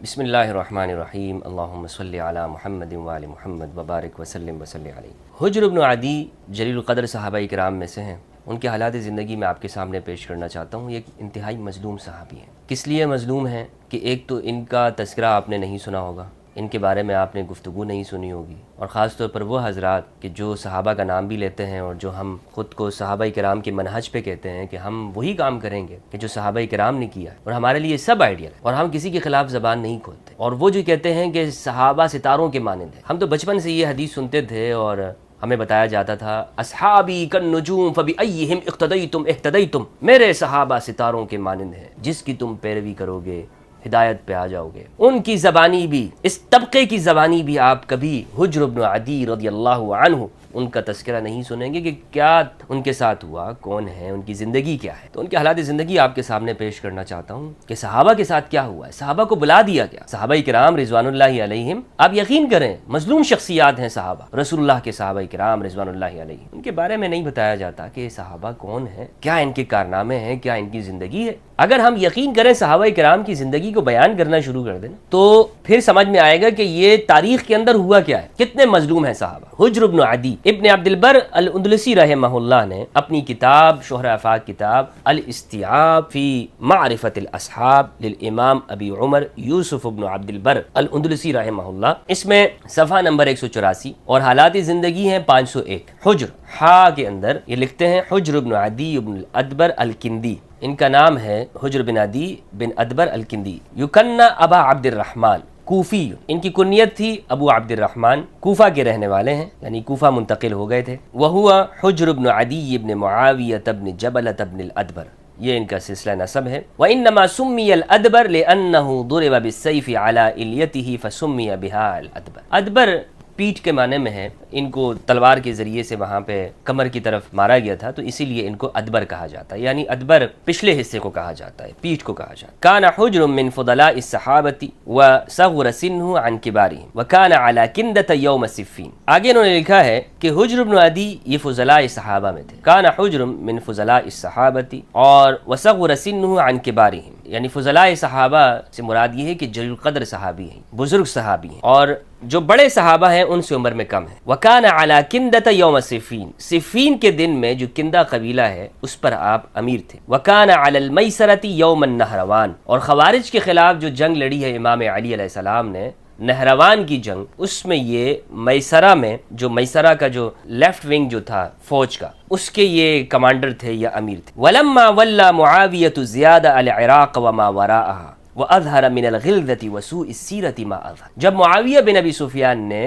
بسم اللہ الرحمن الرحیم اللہم صلی علی محمد وآل محمد وبارک وسلم وصلی علیہ۔ حجر بن عدی جلیل القدر صحابہ کرام میں سے ہیں۔ ان کے حالات زندگی میں آپ کے سامنے پیش کرنا چاہتا ہوں۔ یہ ایک انتہائی مظلوم صحابی ہیں۔ کس لیے مظلوم ہیں کہ ایک تو ان کا تذکرہ آپ نے نہیں سنا ہوگا، ان کے بارے میں آپ نے گفتگو نہیں سنی ہوگی، اور خاص طور پر وہ حضرات کہ جو صحابہ کا نام بھی لیتے ہیں اور جو ہم خود کو صحابہ کرام کے منہج پہ کہتے ہیں کہ ہم وہی کام کریں گے کہ جو صحابہ کرام نے کیا، اور ہمارے لیے سب آئیڈیل ہے، اور ہم کسی کے خلاف زبان نہیں کھولتے۔ اور وہ جو کہتے ہیں کہ صحابہ ستاروں کے مانند ہیں، ہم تو بچپن سے یہ حدیث سنتے تھے اور ہمیں بتایا جاتا تھا اصحابی کالنجوم فبأیہم اقتدیتم اہتدیتم، میرے صحابہ ستاروں کے مانند ہیں، جس کی تم پیروی کرو گے ہدایت پہ آ جاؤ گے۔ ان کی زبانی بھی، اس طبقے کی زبانی بھی آپ کبھی حجر بن عدی رضی اللہ عنہ ان کا تذکرہ نہیں سنیں گے کہ کیا ان کے ساتھ ہوا، کون ہے، ان کی زندگی کیا ہے۔ تو ان کے حالات زندگی آپ کے سامنے پیش کرنا چاہتا ہوں کہ صحابہ کے ساتھ کیا ہوا ہے، صحابہ کو بلا دیا گیا۔ صحابہ کرام رضوان اللہ علیہم، آپ یقین کریں مظلوم شخصیات ہیں صحابہ، رسول اللہ کے صحابہ کرام رضوان اللہ علیہم، ان کے بارے میں نہیں بتایا جاتا کہ صحابہ کون ہیں، کیا ان کے کارنامے ہیں، کیا ان کی زندگی ہے۔ اگر ہم یقین کریں صحابہ کرام کی زندگی کو بیان کرنا شروع کر دیں تو پھر سمجھ میں آئے گا کہ یہ تاریخ کے اندر ہوا کیا ہے، کتنے مظلوم ہیں صحابہ۔ حجر بن عدی ابن عبد البر الاندلسی رحمہ اللہ نے اپنی کتاب شہرہ افاق کتاب الاستیعاب فی معرفت الاصحاب للامام ابی عمر یوسف بن عبد البر الاندلسی رحمہ اللہ، اس میں صفحہ نمبر 184 اور حالات زندگی ہیں 501۔ حجر ہا کے اندر یہ لکھتے ہیں حجر بن عدی بن الادبر الکندی، ان کا نام ہے حجر بن عدی بن ادبر الکندی، یکنہ ابا عبد الرحمن، کوفی، ان کی کنیت تھی ابو عبد الرحمن، کوفہ کے رہنے والے ہیں، یعنی کوفہ منتقل ہو گئے تھے۔ وہوا حجر بن عدی بن معاویہ بن جبلۃ بن الادبر، یہ ان کا سلسلہ نسب ہے۔ وانما سمی الادبر لانه ضرب بالسيف على اليته فسمي بها الادبر۔ ادبر پیٹھ کے معنی میں ہے، ان کو تلوار کے ذریعے سے وہاں پہ کمر کی طرف مارا گیا تھا، تو اسی لیے ان کو ادبر کہا جاتا ہے، یعنی ادبر پچھلے حصے کو کہا جاتا ہے، پیٹھ کو کہا جاتا ہے۔ کان حجر من فضلاء الصحابة وصغر سنه عن كبارهم وكان على كندة يوم صفين۔ آگے انہوں نے لکھا ہے کہ حجر بن عدی یہ فضلاء صحابہ میں تھے، کان حجر من فضلاء الصحابة اور وصغر سنه عن كبارهم، یعنی فضلاء صحابہ سے مراد یہ ہے کہ جلیل القدر صحابی ہیں، بزرگ صحابی ہیں، اور جو بڑے صحابہ ہیں ان سے عمر میں کم ہے۔ وَكَانَ عَلَى كِنْدَةَ يَوْمَ صِفِّينَ، صفین کے دن میں جو کندہ قبیلہ ہے اس پر آپ امیر تھے۔ وَكَانَ عَلَى الْمَيْسَرَةِ يَوْمَ النَّهْرَوَانِ، اور خوارج کے خلاف جو جنگ لڑی ہے امام علی علیہ السلام نے، نہروان کی جنگ، اس میں یہ میسرہ میں، جو میسرہ کا جو لیفٹ ونگ جو تھا فوج کا، اس کے یہ کمانڈر تھے یا امیر تھے۔ وَلَمَّا وَلَّى مُعَاوِيَةُ زِيَادَ الْعِرَاقَ وَمَا وَرَاءَهَا وَأَظْهَرَ مِنَ الْغِلْظَةِ وَسُوءِ السِّيرَةِ مَا أَظْهَرَ، جب معاویہ بن ابی سفیان نے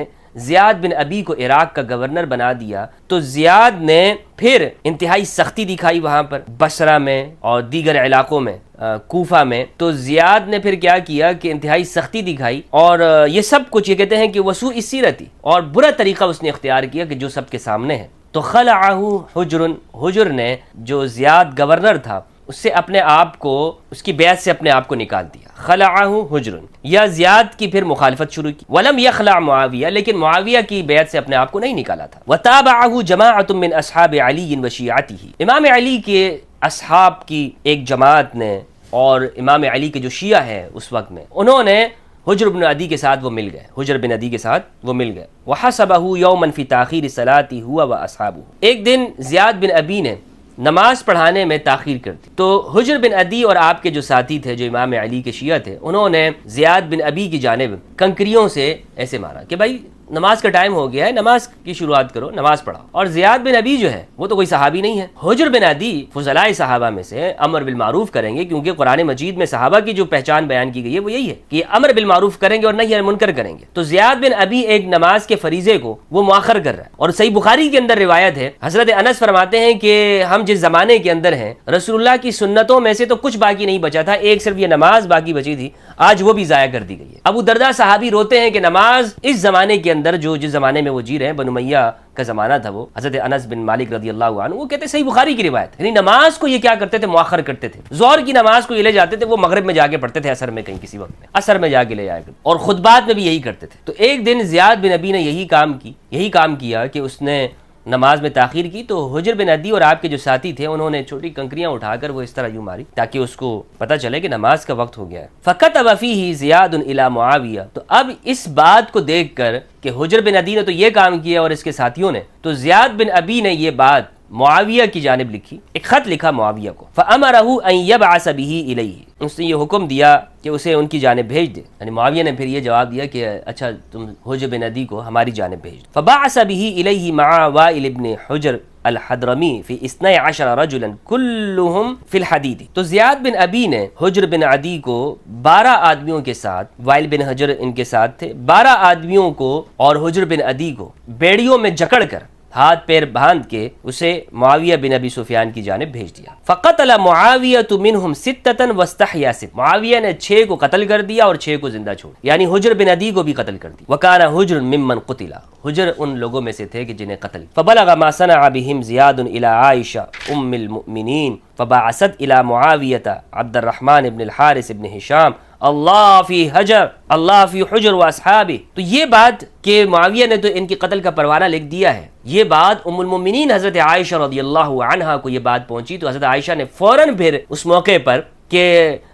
زیاد بن ابی کو عراق کا گورنر بنا دیا تو زیاد نے پھر انتہائی سختی دکھائی وہاں پر بصرہ میں اور دیگر علاقوں میں، کوفہ میں، تو زیاد نے پھر کیا کیا کہ انتہائی سختی دکھائی، اور یہ سب کچھ یہ کہتے ہیں کہ وسوء السیرتی، اور برا طریقہ اس نے اختیار کیا کہ جو سب کے سامنے ہے۔ تو خلعہ حجر نے، جو زیاد گورنر تھا، اس سے اپنے آپ کو، اس کی بیعت سے اپنے آپ کو نکال دیا۔ خلعہ حجر، یا زیاد کی پھر مخالفت شروع کی۔ ولم یخلع معاویہ، لیکن معاویہ کی بیعت سے اپنے آپ کو نہیں نکالا تھا۔ وتابعہ جماعۃ من اصحاب علی وشیعتہ، امام علی کے اصحاب کی ایک جماعت نے اور امام علی کے جو شیعہ ہیں اس وقت میں، انہوں نے حجر بن عدی کے ساتھ وہ مل گئے، حجر بن عدی کے ساتھ وہ مل گئے۔ وحسبہ یوما فی تاخیر الصلاۃ ہوا واصحابہ، ایک دن زیاد بن ابی نے نماز پڑھانے میں تاخیر کر دی، تو حجر بن عدی اور آپ کے جو ساتھی تھے جو امام علی کے شیعہ تھے، انہوں نے زیاد بن ابی کی جانب کنکریوں سے ایسے مارا کہ بھائی نماز کا ٹائم ہو گیا ہے، نماز کی شروعات کرو، نماز پڑھاؤ۔ اور زیاد بن ابی جو ہے وہ تو کوئی صحابی نہیں ہے۔ حجر بن عدی فضلاء صحابہ میں سے امر بالمعروف کریں گے، کیونکہ قرآن مجید میں صحابہ کی جو پہچان بیان کی گئی ہے وہ یہی ہے کہ امر بالمعروف کریں گے اور نہی عن المنکر کریں گے۔ تو زیاد بن ابی ایک نماز کے فریضے کو وہ مؤخر کر رہا ہے، اور صحیح بخاری کے اندر روایت ہے، حضرت انس فرماتے ہیں کہ ہم جس زمانے کے اندر ہیں رسول اللہ کی سنتوں میں سے تو کچھ باقی نہیں بچا تھا، ایک صرف یہ نماز باقی بچی تھی، آج وہ بھی ضائع کر دی گئی ہے۔ ابو درداء صحابی روتے ہیں کہ نماز اس زمانے کے اندر، جو جس زمانے میں وہ جی رہے ہیں، بنو امیہ کا زمانہ تھا، وہ حضرت انس بن مالک رضی اللہ عنہ وہ کہتے ہیں، صحیح بخاری کی روایت، یعنی نماز کو یہ کیا کرتے تھے، مؤخر کرتے تھے۔ ظہر کی نماز کو یہ لے جاتے تھے، وہ مغرب میں جا کے پڑھتے تھے، عصر میں کہیں کسی وقت میں عصر میں جا کے لے جایا کرتے، اور خطبات میں بھی یہی کرتے تھے۔ تو ایک دن زیاد بن ابی نے یہی کام کیا کہ اس نے نماز میں تاخیر کی تو حجر بن عدی اور آپ کے جو ساتھی تھے انہوں نے چھوٹی کنکریاں اٹھا کر وہ اس طرح یوں ماری تاکہ اس کو پتہ چلے کہ نماز کا وقت ہو گیا ہے. فَكَتَبَ فِيهِ زِيَادٌ إِلَى مُعَاوِيَةَ. تو اب اس بات کو دیکھ کر کہ حجر بن عدی نے تو یہ کام کیا اور اس کے ساتھیوں نے، تو زیاد بن ابی نے یہ بات معاویہ کی جانب لکھی، ایک خط لکھا معاویہ کو. فَأَمَرَهُ أَن يَبْعَثَ بِهِ إِلَيْهِ. اس نے یہ حکم دیا کہ اسے ان کی جانب بھیج دے. یعنی معاویہ نے پھر یہ جواب دیا کہ اچھا تم حجر بن عدی کو ہماری جانب بھیج دو. فَبَعَثَ بِهِ إِلَيْهِ مَعَ وَائِلِ بْنِ حُجْرٍ الحضرمی فی 12 رجلا کلہم فی الحدید. تو زیاد بن ابی نے حجر بن عدی کو 12 آدمیوں کے ساتھ، وائل بن حجر ان کے ساتھ تھے، 12 آدمیوں کو اور حجر بن عدی کو بیڑیوں میں جکڑ کر ہاتھ پیر باندھ کے اسے معاویہ بن ابی سفیان کی جانب بھیج دیا. فقتل معاویہ منہم 6 واستحیا 6. معاویہ نے 6 کو قتل کر دیا اور 6 کو زندہ چھوڑ، یعنی حجر بن عدی کو بھی قتل کر دیا. وکان حجر ممن قتل. حجر ان لوگوں میں سے تھے کہ جنہیں قتل. فبلغ ما صنع بهم زیاد الى عائشہ ام المؤمنین فبعثت الى معاویہ عبد الرحمن بن الحارث بن ہشام اللہ فی حجر اللہ فی حجر و اصحابہ. تو یہ بات کہ معاویہ نے تو ان کی قتل کا پروانہ لکھ دیا ہے، یہ بات ام المؤمنین حضرت عائشہ رضی اللہ عنہا کو یہ بات پہنچی تو حضرت عائشہ نے فوراً پھر اس موقع پر کہ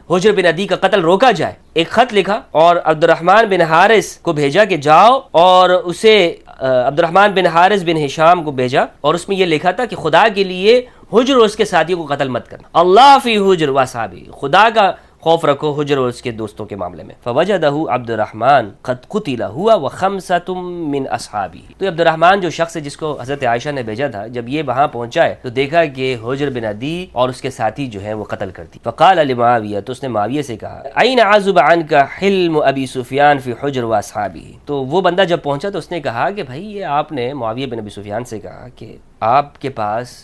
حجر بن عدی کا قتل روکا جائے ایک خط لکھا اور عبد الرحمن بن حارث کو بھیجا کہ جاؤ، اور اسے عبد الرحمن بن حارث بن ہشام کو بھیجا اور اس میں یہ لکھا تھا کہ خدا کے لیے حجر اور اس کے ساتھیوں کو قتل مت کرنا، اللہ فی حجر و اصحابہ، خدا کا خوف رکھو حجر اور اس کے دوستوں کے معاملے میں. فوجدہ عبد الرحمن قد قتل ہوا وخمسۃ من اصحابہ. تو عبد الرحمن جو شخص ہے جس کو حضرت عائشہ نے بھیجا تھا، جب یہ وہاں پہنچا ہے تو دیکھا کہ حجر بن عدی اور اس کے ساتھی جو ہیں وہ قتل کر دی. فقال لمعاویہ، تو اس نے معاویہ سے کہا این عزب عنک حلم ابی سفیان فی حجر و اصحابہ. تو وہ بندہ جب پہنچا تو اس نے کہا کہ بھائی یہ آپ نے معاویہ بن ابی سفیان سے کہا کہ آپ کے پاس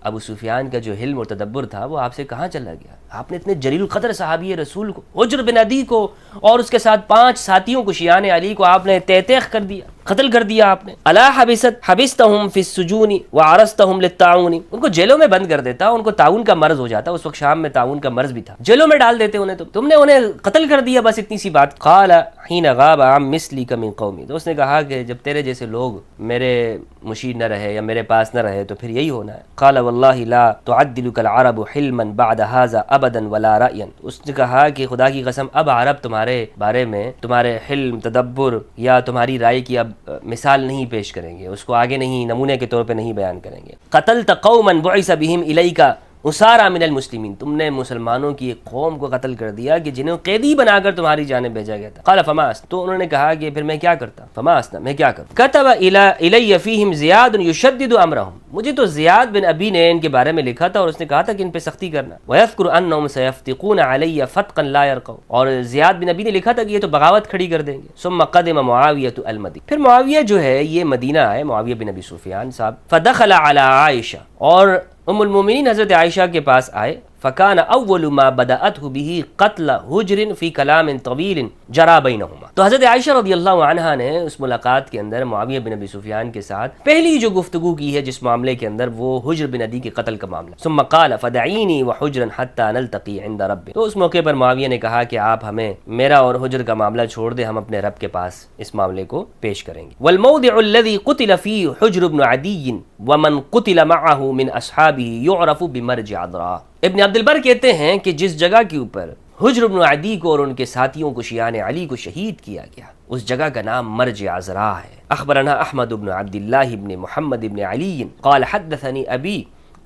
ابو سفیان کا جو حلم اور تدبر تھا وہ آپ سے کہاں چلا گیا؟ آپ نے اتنے جلیل القدر صحابی رسول کو، حجر بن عدی کو اور اس کے ساتھ 5 ساتھیوں کو، شیعان علی کو آپ نے تیخ کر دیا، قتل کر دیا آپ نے. الا حبستہم فی السجون وعرضتہم للطاعون. ان کو جیلوں میں بند کر دیتا، ان کو طاعون کا مرض ہو جاتا، اس وقت شام میں طاعون کا مرض بھی تھا، جیلوں میں ڈال دیتے انہیں، تم نے انہیں قتل کر دیا، بس اتنی سی بات. قال حین غاب عن مثلک من قومی. تو اس نے کہا کہ جب تیرے جیسے لوگ میرے مشیر نہ رہے یا میرے پاس نہ رہے تو پھر یہی ہونا ہے. قال واللہ لا تعدلک العرب حلما بعد هذا ابدا ولا رأیا. اس نے کہا کہ خدا کی قسم اب عرب تمہارے بارے میں تمہارے حلم، تدبر یا تمہاری رائے کی اب مثال نہیں پیش کریں گے، اس کو آگے نہیں، نمونے کے طور پہ نہیں بیان کریں گے. قتلت قوما بعث بهم الیک اسارا من المسلمین. تم نے مسلمانوں کی ایک قوم کو قتل کر دیا کہ جنہیں قیدی بنا کر تمہاری جانب بھیجا گیا تھا. قال فما أصنع. تو انہوں نے کہا کہ پھر میں کیا کرتا؟ فما أصنع، میں کیا کرتا؟ كتب الی فیہم زیاد یشدد امرہم. مجھے تو زیاد بن ابی نے ان کے بارے میں لکھا تھا اور اس نے کہا تھا کہ ان پہ سختی کرنا. ویذکر انہم سیفتقون علی فتقا لا یرقون. اور زیاد بن ابی نے لکھا تھا کہ یہ تو بغاوت کھڑی کر دیں گے. ثم قدم معاویہ المدینہ. پھر معاویہ جو ہے یہ مدینہ آئے، معاویہ بن ابی سفیان صاحب. فدخل علی عائشہ. اور ام المومنین حضرت عائشہ کے پاس آئے. فکان اول ما بدأته به قتل حجر فی کلام طویل جرا بینہما. تو حضرت عائشہ رضی اللہ عنہا نے اس ملاقات کے اندر معاویہ بن ابی سفیان کے ساتھ پہلی جو گفتگو کی ہے جس معاملے کے اندر، وہ حجر بن عدی کے قتل کا معاملہ. ثم قال فدعینی وحجرا حتی نلتقی عند رب. تو اس موقع پر معاویہ نے کہا کہ آپ ہمیں میرا اور حجر کا معاملہ چھوڑ دیں، ہم اپنے رب کے پاس اس معاملے کو پیش کریں گے. والموضع الذي قتل فيه حجر بن عدی ومن قتل معه من اصحابه يعرف بمرجع عذراء. ابن عبد البر کہتے ہیں کہ جس جگہ کے اوپر حجر بن عدی کو اور ان کے ساتھیوں کو، شیعان علی کو شہید کیا گیا، اس جگہ کا نام مرجع عذراء ہے. اخبرنا احمد بن عبد اللہ بن محمد بن علی قال حدثني ابی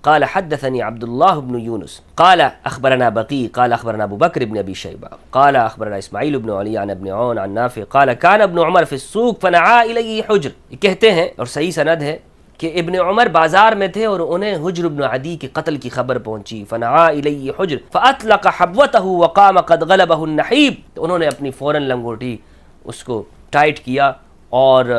قال حدثني عبد الله بن يونس قال اخبرنا بقي قال اخبرنا ابو بكر بن ابي شيبه قال اخبرنا اسماعيل بن علي عن ابن عون عن نافع قال كان ابن عمر في السوق فنعى اليه حجر. کہتے ہیں اور صحیح سند ہے کہ ابن عمر بازار میں تھے اور انہیں حجر بن عدی کے قتل کی خبر پہنچی. فنعى الیہ حجر فاطلق حبوته وقام قد غلبه النحیب. تو انہوں نے اپنی فوراً لنگوٹی اس کو ٹائٹ کیا اور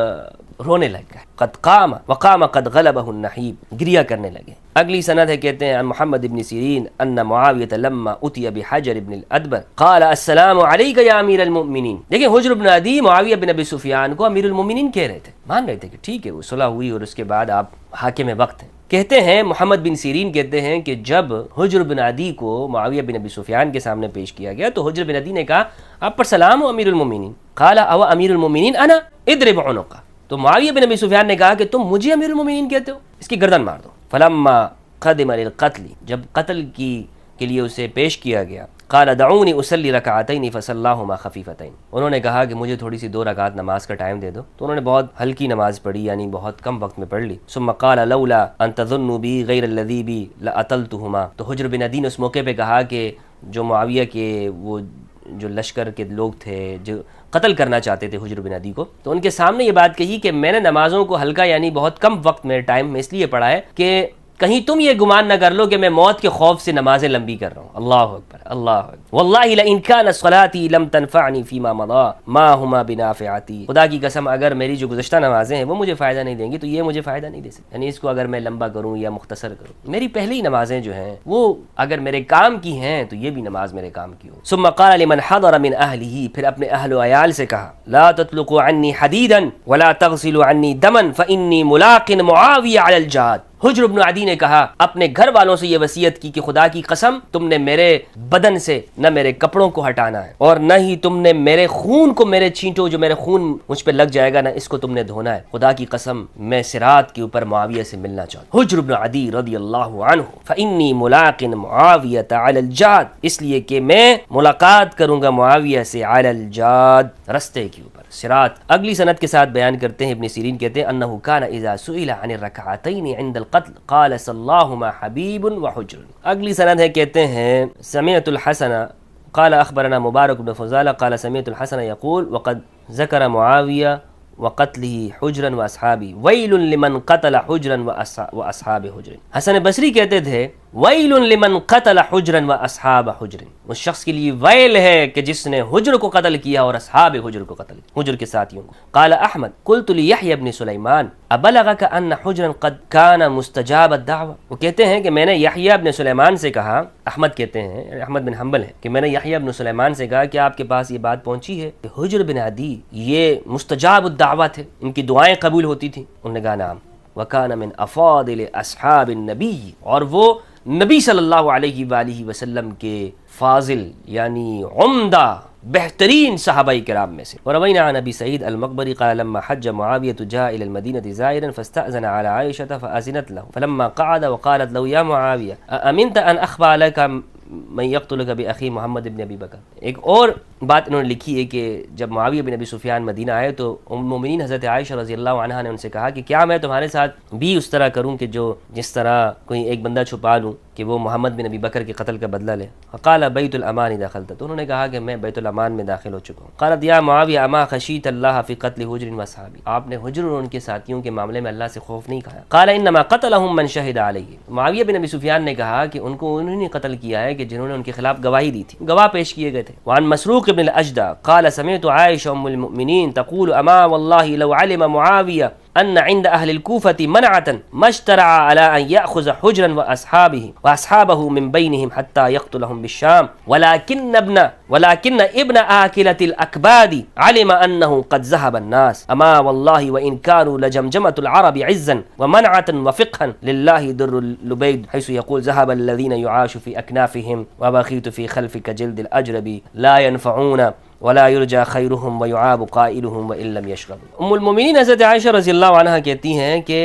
رونے لگ گئے. قد قام وقام قد غلبه النحیب، گریا کرنے لگے. اگلی سند ہے کہتے ہیں عن محمد بن سیرین ان معاویہ لما اتي بحجر بن الادبر قال السلام علیک یا امیر المؤمنین. دیکھیں حجر بن عدی معاویہ بن ابی سفیان کو امیر المؤمنین کہہ رہے تھے، مان رہے تھے کہ ٹھیک ہے وہ صلح ہوئی اور اس کے بعد آپ حاکم وقت ہیں. کہتے ہیں محمد بن سیرین کہتے ہیں کہ جب حجر بن عدی کو معاویہ بن ابی سفیان کے سامنے پیش کیا گیا تو حجر بن عدی نے کہا آپ پر سلام ہو امیر المؤمنین. قال او امیر المؤمنین انا اضرب عنقہ. تو معاویہ بن ابی سفیان نے کہا کہ تم مجھے امیر المومنین کہتے ہو، اس کی گردن مار دو۔ فلما قدم للقتل، جب قتل کے لیے اسے پیش کیا گیا، قال دعونی اصلی رکعتین فصلاہما خفیفتین، انہوں نے کہا کہ مجھے تھوڑی سی 2 رکعت نماز کا ٹائم دے دو، تو انہوں نے بہت ہلکی نماز پڑھی، یعنی بہت کم وقت میں پڑھ لی۔ ثم قال لولا ان تظنوا بی غیر الذی بی لاتلتہما، تو حجر بن عدی نے اس موقع پہ کہا کہ جو معاویہ کے وہ جو لشکر کے لوگ تھے جو قتل کرنا چاہتے تھے حجر بن عدی کو، تو ان کے سامنے یہ بات کہی کہ میں نے نمازوں کو ہلکا یعنی بہت کم وقت میں ٹائم میں اس لیے پڑھا ہے کہ کہیں تم یہ گمان نہ کر لو کہ میں موت کے خوف سے نمازیں لمبی کر رہا ہوں۔ اللہ اکبر، اللہ اکبر۔ واللہ لئن كان صلاتي لم تنفعني فيما مضى ما هما بنافعتي، خدا کی قسم اگر میری جو گزشتہ نمازیں ہیں وہ مجھے فائدہ نہیں دیں گی تو یہ مجھے فائدہ نہیں دے سکتی، یعنی اس کو اگر میں لمبا کروں یا مختصر کروں، میری پہلی نمازیں جو ہیں وہ اگر میرے کام کی ہیں تو یہ بھی نماز میرے کام کی ہو۔ ثم قال لمن حضر من اهله، پھر اپنے اہل و عیال سے کہا لا تطلقوا عني حديدا ولا تغسلوا عني دما فاني ملاق معاوية على الجهاد۔ حجر بن عدی نے کہا اپنے گھر والوں سے یہ وصیت کی کہ خدا کی قسم تم نے میرے بدن سے نہ میرے کپڑوں کو ہٹانا ہے اور نہ ہی تم نے میرے خون کو، میرے چھینٹوں جو میرے خون مجھ پہ لگ جائے گا، نہ اس کو تم نے دھونا ہے، خدا کی قسم میں صراط کے اوپر معاویہ سے ملنا چاہتا ہوں۔ حجر بن عدی رضی اللہ عنہ فانی ملاق معاویۃ علی الجاد، اس لیے کہ میں ملاقات کروں گا معاویہ سے علی الجاد، رستے کے اوپر، صراط۔ اگلی سند کے ساتھ بیان کرتے ہیں ابن سیرین کہتے ہیں انہ کان اذا سئل عن الرکعتین عند القتل قال صلاہما حبیب وحجر۔ اگلی سند ہے کہتے ہیں سمعت الحسن قال اخبرنا مبارک بن فضالہ قال سمعت الحسن یقول وقد ذکر معاویہ وقتله حجرا واصحابی ویل لمن قتل حجرا واصحاب حجر۔ حسن بصری کہتے تھے ویل لمن قتل حجرا واصحاب حجر، اس شخص کے لیے ویل ہے کہ جس نے حجر کو قتل کیا اور اصحاب حجر کو قتل کیا، حجر کے ساتھیوں کو۔ قال احمد قلت لیحیی بن سلیمان ابلغک ان حجرا قد کان مستجاب الدعوہ، وہ کہتے ہیں کہ میں نے یحییٰ بن سلیمان سے کہا، احمد کہتے ہیں، احمد بن حنبل ہے، کہ میں نے یحییٰ بن سلیمان سے کہا کہ آپ کے پاس یہ بات پہنچی ہے کہ حجر بن عدی یہ مستجاب الدعوہ تھے، ان کی دعائیں قبول ہوتی تھیں؟ انہوں نے کہا نعم۔ وکان من افاضل اصحاب النبی، اور وہ نبی صلی اللہ علیہ وآلہ وسلم کے فاضل یعنی عمدہ بہترین صحابہ کرام میں سے۔ وروینا عن ابی سعید المقبری قال لما حج معاویة جاء الى المدینة زائرا فاستأذن على عائشة فأذنت له فلما قعد وقالت له یا معاویہ أأمنت ان اخفى لك من یقتلک بأخی محمد بن ابی بکر۔ ایک اور بات انہوں نے لکھی ہے کہ جب معاویہ بن ابی سفیان مدینہ آئے تو ام المومنین حضرت عائشہ رضی اللہ عنہا نے ان سے کہا کہ کیا میں تمہارے ساتھ بھی اس طرح کروں کہ جس طرح کوئی ایک بندہ چھپا لوں کہ وہ محمد بن ابی بکر کے قتل کا بدلہ لے۔ قال بیت الامان دخلت، تو انہوں نے کہا کہ میں بیت الامان میں داخل ہو چکا ہوں۔ قالت یا معاویہ اما خشیت اللہ فی قتل حجر واصحابی، آپ نے حجر اور ان کے ساتھیوں کے معاملے میں اللہ سے خوف نہیں کھایا؟ قال انما قتلهم من شہد علیہ، معاویہ بن ابی سفیان نے کہا کہ ان کو انہوں نے قتل کیا ہے کہ جنہوں نے ان کے خلاف گواہی دی تھی، گواہ پیش کیے گئے تھے۔ وعن مسروق بن الاجدع قال سمعت عائشہ ام المؤمنین تقول اما والله لو علم معاویہ ان عند اهل الكوفة منعة ما اشترع على ان يأخذ حجرا واصحابه من بينهم حتى يقتلهم بالشام ولكن ابن آكلة الأكباد علم انه قد ذهب الناس اما والله وان كانوا لجمجمة العرب عزا ومنعة وفقها لله در اللبيد حيث يقول ذهب الذين يعاش في اكنافهم وبقيت في خلفك جلد الاجرب لا ينفعون ولا يرجى خيرهم ويعاب قائلهم وان لم يشربوا۔ ام المؤمنین حضرت عائشہ رضی اللہ عنہا کہتی ہیں کہ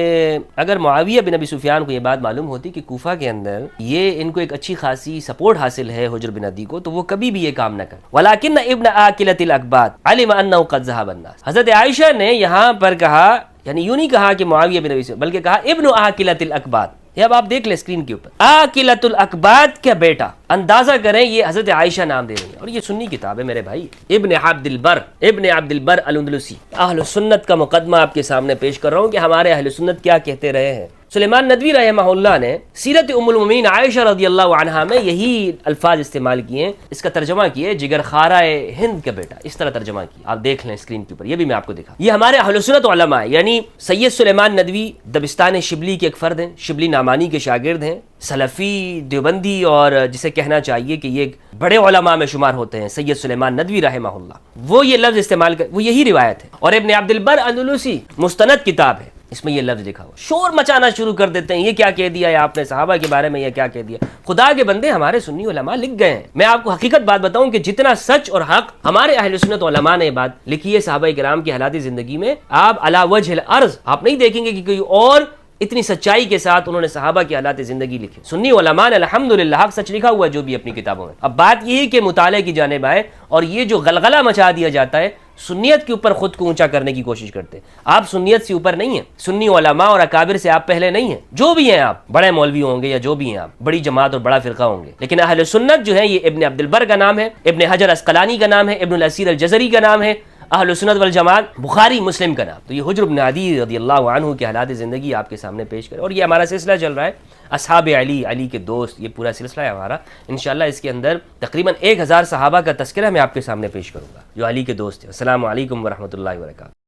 اگر معاویہ بن ابی سفیان کو یہ بات معلوم ہوتی کہ کوفہ کے اندر یہ ان کو ایک اچھی خاصی سپورٹ حاصل ہے حجر بن عدی کو، تو وہ کبھی بھی یہ کام نہ کرتے۔ ولكن ابن آكلة الأكباد علم انه قد ذهب الناس، حضرت عائشہ نے یہاں پر کہا، یعنی یوں نہیں کہا کہ معاویہ بن ابی سفیان، بلکہ کہا ابن آكلة الأكباد۔ یہ اب آپ دیکھ لیں اسکرین کے اوپر، آکلۃ الاکباد کا بیٹا، اندازہ کریں یہ حضرت عائشہ نام دے رہی ہے، اور یہ سنی کتاب ہے میرے بھائی، ابن عبد البر الاندلسی۔ اہل سنت کا مقدمہ آپ کے سامنے پیش کر رہا ہوں کہ ہمارے اہل سنت کیا کہتے رہے ہیں۔ سلیمان ندوی رحمہ اللہ نے سیرت ام المؤمنین عائشہ رضی اللہ عنہا میں یہی الفاظ استعمال کیے، اس کا ترجمہ کیے جگر خارہ ہند کا بیٹا، اس طرح ترجمہ کیا، آپ دیکھ لیں اسکرین کے اوپر، یہ بھی میں آپ کو دکھا۔ یہ ہمارے اہل سنت علماء ہیں، یعنی سید سلیمان ندوی دبستان شبلی کے ایک فرد ہیں، شبلی نعمانی کے شاگرد ہیں، سلفی دیوبندی، اور جسے کہنا چاہیے کہ یہ بڑے علماء میں شمار ہوتے ہیں سید سلیمان ندوی رحمہ اللہ، وہ یہ لفظ استعمال کر، وہ یہی روایت ہے۔ اور ابن عبد البر الاندلسی مستند کتاب ہے، اس میں یہ لفظ لکھا ہوا، شور مچانا شروع کر دیتے ہیں، یہ کیا کہہ دیا ہے آپ نے صحابہ کے بارے میں، یہ کیا کہہ دیا۔ خدا کے بندے، ہمارے سنی علماء لکھ گئے ہیں۔ میں آپ کو حقیقت بات بتاؤں کہ جتنا سچ اور حق ہمارے اہل سنت علماء نے بات لکھی ہے صحابہ کرام کی حالات زندگی میں، آپ علی وجہ الارض آپ نہیں دیکھیں گے کہ کوئی اور اتنی سچائی کے ساتھ انہوں نے صحابہ کی حالات زندگی لکھی۔ سنی علماء نے الحمدللہ حق سچ لکھا ہوا ہے جو بھی اپنی کتابوں میں۔ اب بات یہ ہے کہ مطالعے کی جانب آئے، اور یہ جو غلغلہ مچا دیا جاتا ہے، سنیت کے اوپر خود کو اونچا کرنے کی کوشش کرتے ہیں۔ آپ سنیت سے اوپر نہیں ہیں، سنی علماء اور اکابر سے آپ پہلے نہیں ہیں، جو بھی ہیں آپ، بڑے مولوی ہوں گے یا جو بھی ہیں آپ، بڑی جماعت اور بڑا فرقہ ہوں گے، لیکن اہل سنت جو ہے یہ ابن عبد البر کا نام ہے، ابن حجر اسقلانی کا نام ہے، ابن الاسیر الجزری کا نام ہے، اہل سنت والجماعت بخاری مسلم کا نام۔ تو یہ حجر بن عدی رضی اللہ عنہ کے حالات زندگی آپ کے سامنے پیش کرے، اور یہ ہمارا سلسلہ چل رہا ہے اصحاب علی، علی کے دوست، یہ پورا سلسلہ ہے ہمارا۔ انشاءاللہ اس کے اندر تقریباً 1000 صحابہ کا تذکرہ میں آپ کے سامنے پیش کروں گا جو علی کے دوست ہیں۔ السلام علیکم ورحمۃ اللہ وبرکاتہ۔